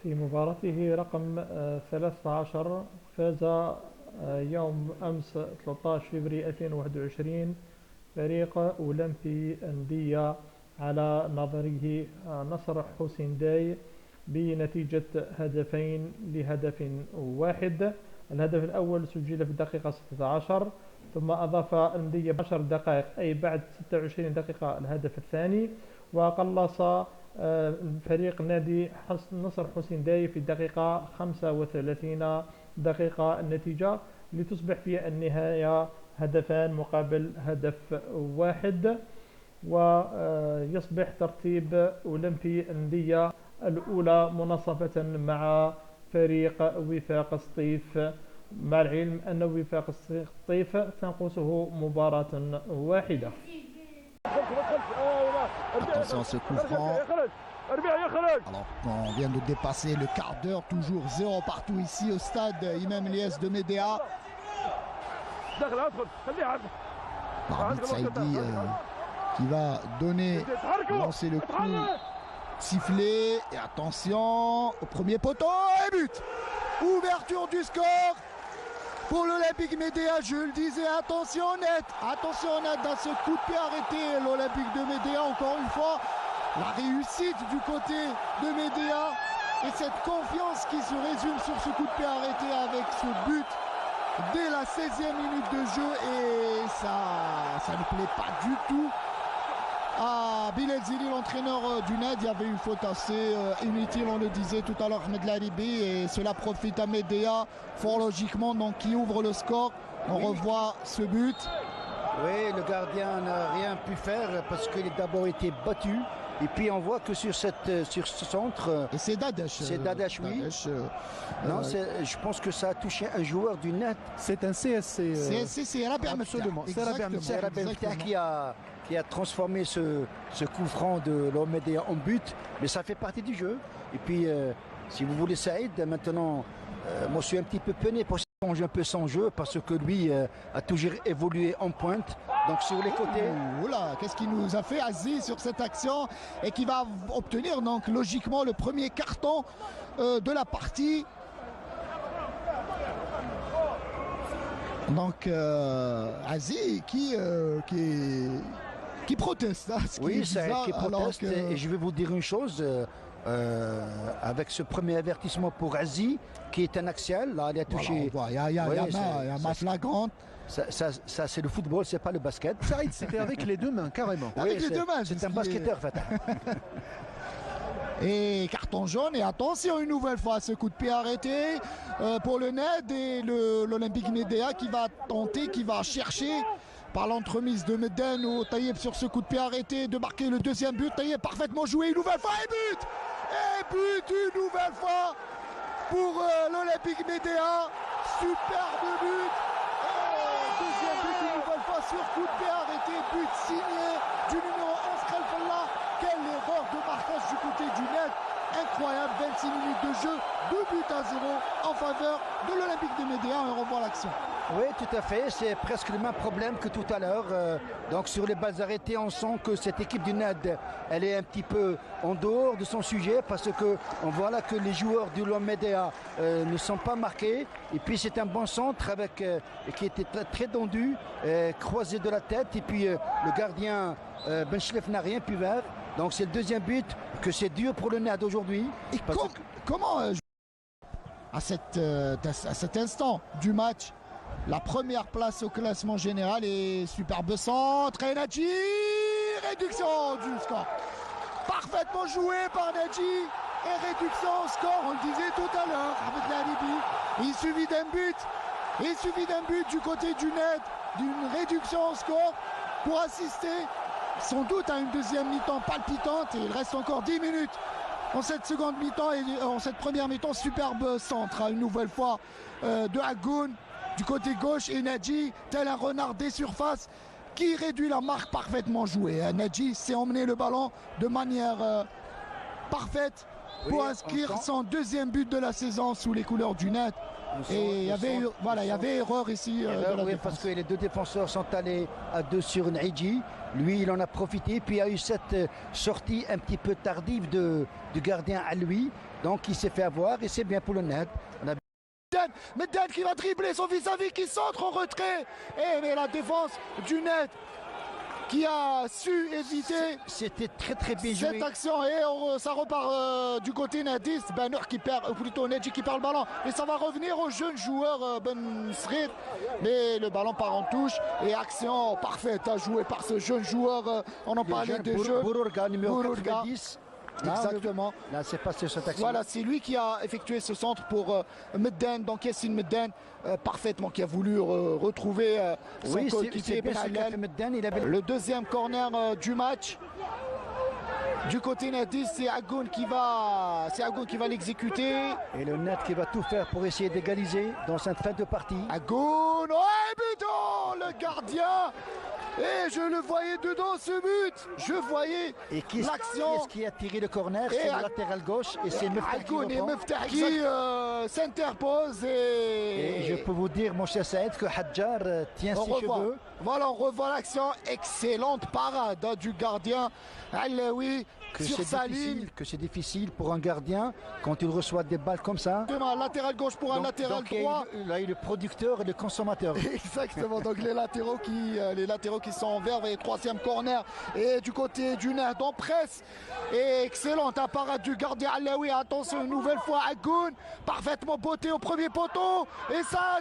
في مباراته رقم 13 فاز يوم أمس 13 فبراير 2021 فريق أولمبي أندية على نظره نصر حسين داي بنتيجة هدفين لهدف واحد. الهدف الأول سجل في الدقيقة 16، ثم أضاف الأندية 10 دقائق أي بعد 26 دقيقة الهدف الثاني، وقلص فريق نادي نصر حسين داي في الدقيقة 35 دقيقة النتيجة، لتصبح في النهاية هدفان مقابل هدف واحد، ويصبح ترتيب أولمبي الأندية الأولى مناصفة مع فريق وفاق سطيف، مع العلم أن وفاق سطيف تنقصه مباراة واحدة. Attention à ce coup franc. Alors qu'on vient de dépasser le quart d'heure, toujours 0 partout ici au stade Imam Liès de Médéa. L'arbitre Saïdi qui va lancer le coup sifflé. Et attention au premier poteau et but. Ouverture du score pour l'Olympique Médéa, je le disais, attention net dans ce coup de pied arrêté, l'Olympique de Médéa, encore une fois, la réussite du côté de Médéa et cette confiance qui se résume sur ce coup de pied arrêté avec ce but dès la 16e minute de jeu, et ça ne plaît pas du tout à Bilal Zili, l'entraîneur du NED. Il y avait une faute assez inutile, on le disait tout à l'heure, Ahmed Laribi, et cela profite à Médéa fort logiquement, donc qui ouvre le score. On revoit ce but. Oui, le gardien n'a rien pu faire parce qu'il a d'abord été battu. Et puis on voit que sur ce centre... Et c'est Dadesh. C'est Dadesh, oui. Non, je pense que ça a touché un joueur du NED. C'est un CSC. CSC, c'est Rabia Mefta. Absolument. C'est Rabia Mefta qui a transformé ce coup franc de l'Omédéa en but. Mais ça fait partie du jeu. Et puis, si vous voulez Saïd, maintenant, moi je suis un petit peu peiné pour changer un peu son jeu parce que lui a toujours évolué en pointe. Donc sur les côtés. Oula, qu'est-ce qu'il nous a fait Aziz sur cette action et qui va obtenir donc logiquement le premier carton de la partie. Donc Aziz qui proteste. Hein, oui, c'est qui proteste. Et je vais vous dire une chose. Avec ce premier avertissement pour Aziz, qui est un axial, là il a touché. Il y a ma flagrante. Ça c'est le football, c'est pas le basket. Saïd, c'était avec les deux mains, carrément. Oui, avec les deux mains. C'est un basketteur, en fait. Et carton jaune, et attention une nouvelle fois ce coup de pied arrêté pour le NED et l'Olympique Médéa qui va tenter, qui va chercher par l'entremise de Medden ou Taïeb sur ce coup de pied arrêté de marquer le deuxième but. Taïeb parfaitement joué, une nouvelle fois et but. Et but une nouvelle fois pour l'Olympique Médéa. Superbe but. Deuxième but une nouvelle fois sur coup de pied arrêté, but signé du numéro 11 Khalfallah. Quelle erreur de marquage du côté du NED. Incroyable, 26 minutes de jeu, 2 buts à 0 en faveur de l'Olympique de Médéa. On revoit l'action. Oui, tout à fait, c'est presque le même problème que tout à l'heure. Donc sur les balles arrêtées, on sent que cette équipe du NED, elle est un petit peu en dehors de son sujet parce que on voit là que les joueurs du Médéa ne sont pas marqués. Et puis c'est un bon centre avec qui était très tendu, croisé de la tête. Et puis le gardien Benchlef n'a rien pu faire. Donc c'est le deuxième but que c'est dur pour le NED aujourd'hui. Et comment à cet instant du match, la première place au classement général et superbe centre et Nadji, réduction du score. Parfaitement joué par Nadji et réduction au score, on le disait tout à l'heure avec Laribi. Il suffit d'un but du côté du NED, d'une réduction au score pour assister sans doute à une deuxième mi-temps palpitante, et il reste encore 10 minutes en cette seconde mi-temps et en cette première mi-temps. Superbe centre une nouvelle fois de Agoun du côté gauche et Nadji, tel un renard des surfaces, qui réduit la marque, parfaitement joué. Nadji s'est emmené le ballon de manière parfaite pour inscrire son deuxième but de la saison sous les couleurs du NED. Et il y avait erreur ici. Oui, parce que les deux défenseurs sont allés à deux sur N'Eidji. Lui, il en a profité. Puis il y a eu cette sortie un petit peu tardive du gardien à lui. Donc il s'est fait avoir et c'est bien pour le net. Medden qui va dribbler son vis-à-vis, qui centre en retrait. Mais la défense du net qui a su éviter c'était très bien joué cette action. Et ça repart du côté Nadis. Banner qui perd, ou plutôt Nedji qui perd le ballon. Et ça va revenir au jeune joueur Ben Srid. Mais le ballon part en touche. Et action parfaite à jouer par ce jeune joueur. On en parlait de jeu. Boururga, numéro 90. Exactement. Là, c'est passé cette action. Voilà, c'est lui qui a effectué ce centre pour Medden, donc Yassine Medden, parfaitement, qui a voulu retrouver son coéquipier Ben Allel. Le deuxième corner du match. Du côté Nadis, c'est Agoun qui va l'exécuter. Et le net qui va tout faire pour essayer d'égaliser dans cette fin de partie. Agoun, ouais, but, oh, le gardien. Et je le voyais dedans ce but. Je voyais l'action. Qui est-ce qui a tiré le corner? C'est le latéral gauche et c'est Meftah qui s'interpose. Et je peux vous dire, mon cher Saïd, que Hadjar tient ses cheveux. Voilà, on revoit l'action. Excellente parade du gardien Alaoui sur sa ligne. Que c'est difficile pour un gardien quand il reçoit des balles comme ça. Latéral gauche pour un latéral droit. Là, il est le producteur et le consommateur. Exactement. Donc les latéraux qui sont en vert et troisième corner. Et du côté du net, on presse. Et excellente parade du gardien Alaoui. Attention, une nouvelle fois Agoun. Parfaitement botté au premier poteau. Et ça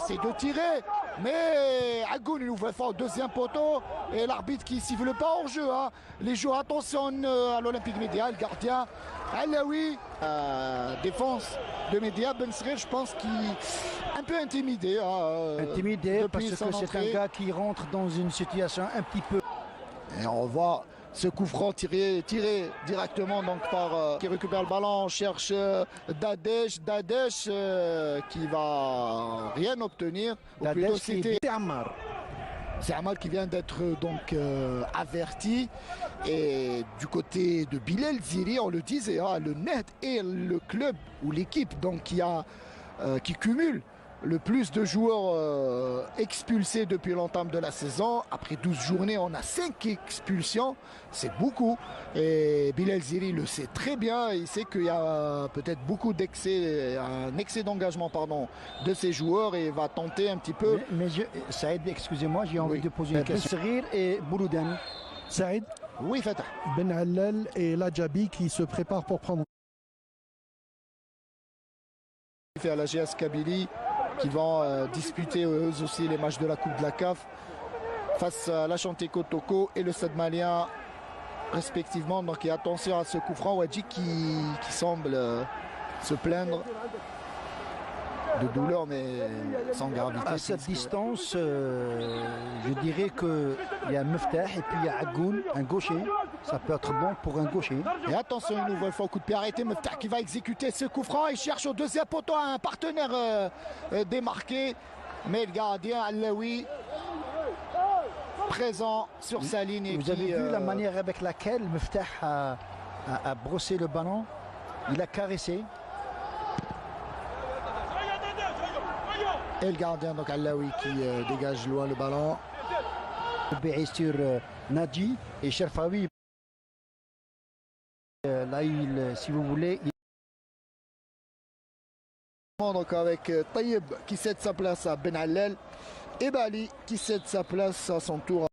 c'est de tirer. Mais Agoun une nouvelle fois au deuxième poteau. Et l'arbitre qui siffle pas hors jeu. Hein. Les joueurs, attention à l'Olympique Média. Le gardien Alaoui. Défense de Média. Ben Srir, je pense qu'il est un peu intimidé. Intimidé parce que c'est un gars qui rentre dans une situation un petit peu. Et on revoit ce coup franc tiré directement donc par qui récupère le ballon, on cherche Dadesh qui va rien obtenir. C'est Amal qui vient d'être donc averti. Et du côté de Bilal Ziri, on le disait, le net est le club ou l'équipe donc qui cumule le plus de joueurs expulsés depuis l'entame de la saison. Après 12 journées, on a 5 expulsions. C'est beaucoup. Et Bilal Ziri le sait très bien. Il sait qu'il y a peut-être beaucoup un excès d'engagement de ces joueurs et va tenter un petit peu. Mais Saïd, excusez-moi, j'ai envie de poser une question. Srir et Bouloudane. Saïd. Oui, Fatah. Ben Allel et Ladjabi qui se préparent pour prendre. Il fait à la GS Kabylie qui vont disputer eux aussi les matchs de la Coupe de la CAF face à la Chanteco Toko et le Stade Malien respectivement. Donc attention à ce coup franc. Wadji qui semble se plaindre de douleur mais sans gravité. À cette distance, je dirais qu'il y a Meftah et puis il y a Agoun, un gaucher. Ça peut être bon pour un gaucher. Et attention une nouvelle fois au coup de pied arrêté. Meftah qui va exécuter ce coup franc. Il cherche au deuxième poteau un partenaire démarqué. Mais le gardien Alaoui présent sur sa ligne. Vous avez vu la manière avec laquelle Meftah a brossé le ballon. Il a caressé. Et le gardien donc Alaoui qui dégage loin le ballon. Sur Nadji et Cherfaoui. Là, si vous voulez. Donc avec Taïeb qui cède sa place à Ben Allel et Bali qui cède sa place à son tour.